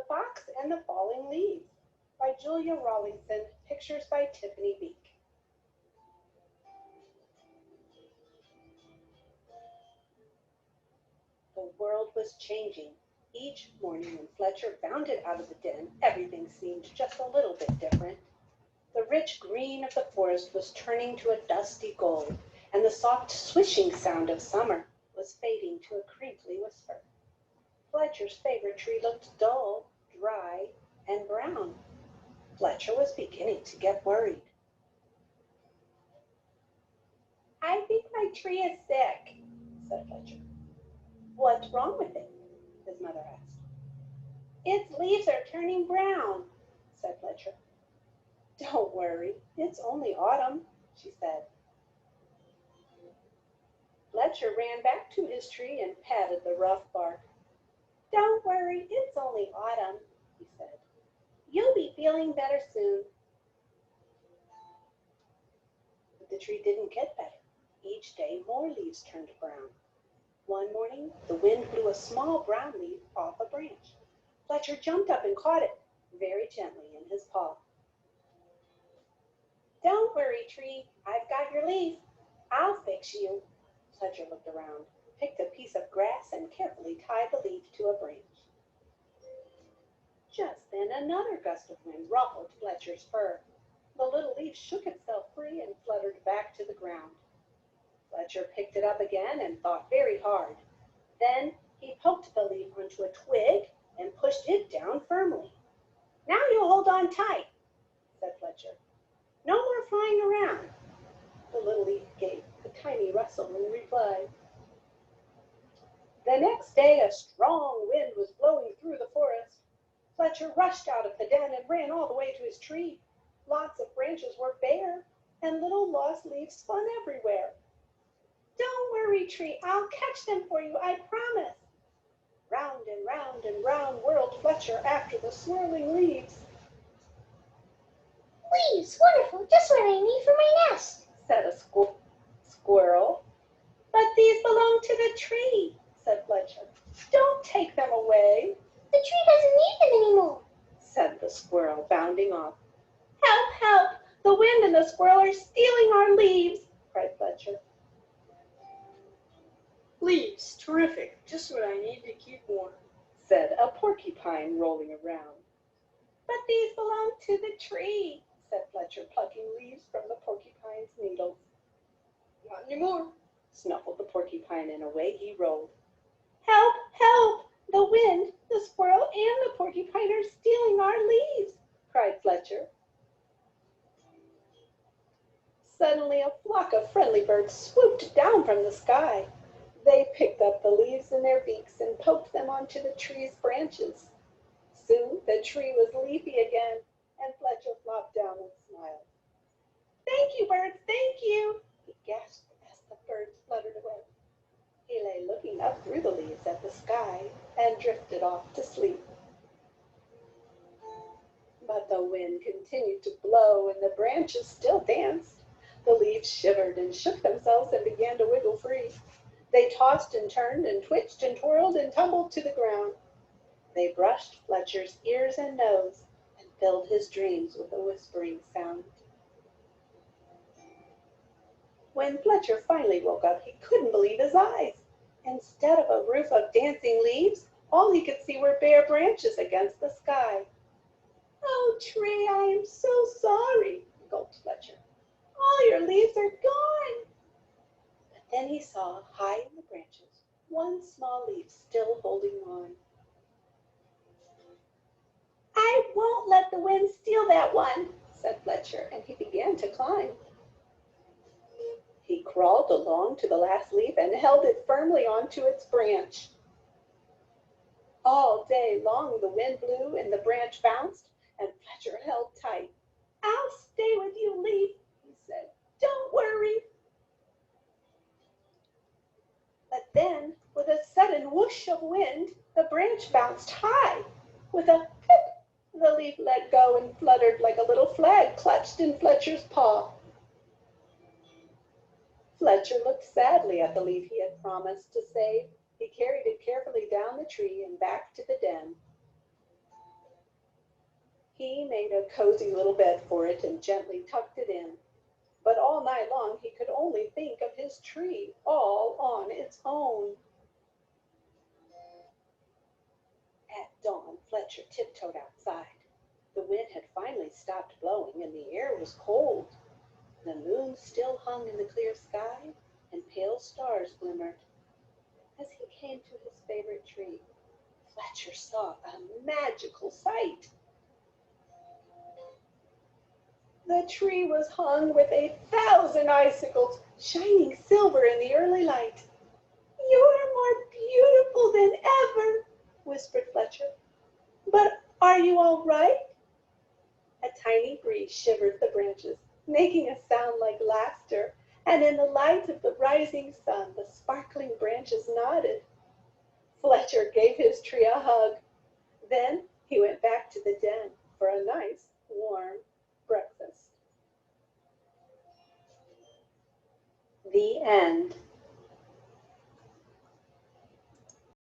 The Fox and the Falling Leaves by Julia Rawlinson, pictures by Tiffany Beek. The world was changing. Each morning when Fletcher bounded out of the den, everything seemed just a little bit different. The rich green of the forest was turning to a dusty gold, and the soft swishing sound of summer was fading to a crinkly whisper. Fletcher's favorite tree looked dull, dry, and brown. Fletcher was beginning to get worried. "I think my tree is sick," said Fletcher. "What's wrong with it?" his mother asked. "Its leaves are turning brown," said Fletcher. "Don't worry, it's only autumn," she said. Fletcher ran back to his tree and patted the rough bark. "Don't worry, it's only autumn," he said. "You'll be feeling better soon." But the tree didn't get better. Each day more leaves turned brown. One morning the wind blew a small brown leaf off a branch. Fletcher jumped up and caught it very gently in his paw. "Don't worry, tree, I've got your leaf. I'll fix you." Fletcher looked around, picked a piece of grass, and carefully tied the leaf to a branch. Just then another gust of wind ruffled Fletcher's fur. The little leaf shook itself free and fluttered back to the ground. Fletcher picked it up again and thought very hard. Then he poked the leaf onto a twig and pushed it down firmly. "Now you hold on tight," said Fletcher. "No more flying around." The little leaf gave a tiny rustle in reply. The next day a strong wind was blowing through the forest. Fletcher rushed out of the den and ran all the way to his tree. Lots of branches were bare, and little lost leaves spun everywhere. "Don't worry, tree, I'll catch them for you, I promise." Round and round whirled Fletcher after the swirling leaves. "Leaves, wonderful, just what I need for my nest," said a squirrel. "But these belong to the tree," said Fletcher. "Don't take them away." "The tree doesn't need them anymore," said the squirrel, bounding off. "Help, help! The wind and the squirrel are stealing our leaves," cried Fletcher. "Leaves, terrific, just what I need to keep warm," said a porcupine, rolling around. "But these belong to the tree," said Fletcher, plucking leaves from the porcupine's needles. "Not anymore," snuffled the porcupine, and away he rolled. "Help, help! The wind, the squirrel, and the porcupine are stealing our leaves," cried Fletcher. Suddenly a flock of friendly birds swooped down from the sky. They picked up the leaves in their beaks and poked them onto the tree's branches. Soon the tree was leafy again, and Fletcher flopped down and smiled. "Thank you, birds, thank you," he gasped as the birds fluttered away. He lay looking up through the leaves at the sky and drifted off to sleep. But the wind continued to blow and the branches still danced. The leaves shivered and shook themselves and began to wiggle free. They tossed and turned and twitched and twirled and tumbled to the ground. They brushed Fletcher's ears and nose and filled his dreams with a whispering sound. When Fletcher finally woke up, he couldn't believe his eyes. Instead of a roof of dancing leaves, all he could see were bare branches against the sky. "Oh, tree, I am so sorry," gulped Fletcher. "All your leaves are gone." But then he saw, high in the branches, one small leaf still holding on. "I won't let the wind steal that one," said Fletcher, and he began to climb. He crawled along to the last leaf and held it firmly onto its branch. All day long the wind blew and the branch bounced, and Fletcher held tight. "I'll stay with you, leaf," he said. "Don't worry." But then, with a sudden whoosh of wind, the branch bounced high. With a pip, the leaf let go and fluttered like a little flag clutched in Fletcher's paw. Fletcher looked sadly at the leaf he had promised to save. He carried it carefully down the tree and back to the den. He made a cozy little bed for it and gently tucked it in. But all night long he could only think of his tree all on its own. At dawn, Fletcher tiptoed outside. The wind had finally stopped blowing and the air was cold. The moon still hung in the clear sky and pale stars glimmered. As he came to his favorite tree, Fletcher saw a magical sight. The tree was hung with 1,000 icicles, shining silver in the early light. "You're more beautiful than ever," whispered Fletcher. "But are you all right?" A tiny breeze shivered the branches, making a sound like laughter, and in the light of the rising sun, the sparkling branches nodded. Fletcher gave his tree a hug. Then he went back to the den for a nice, warm breakfast. The end.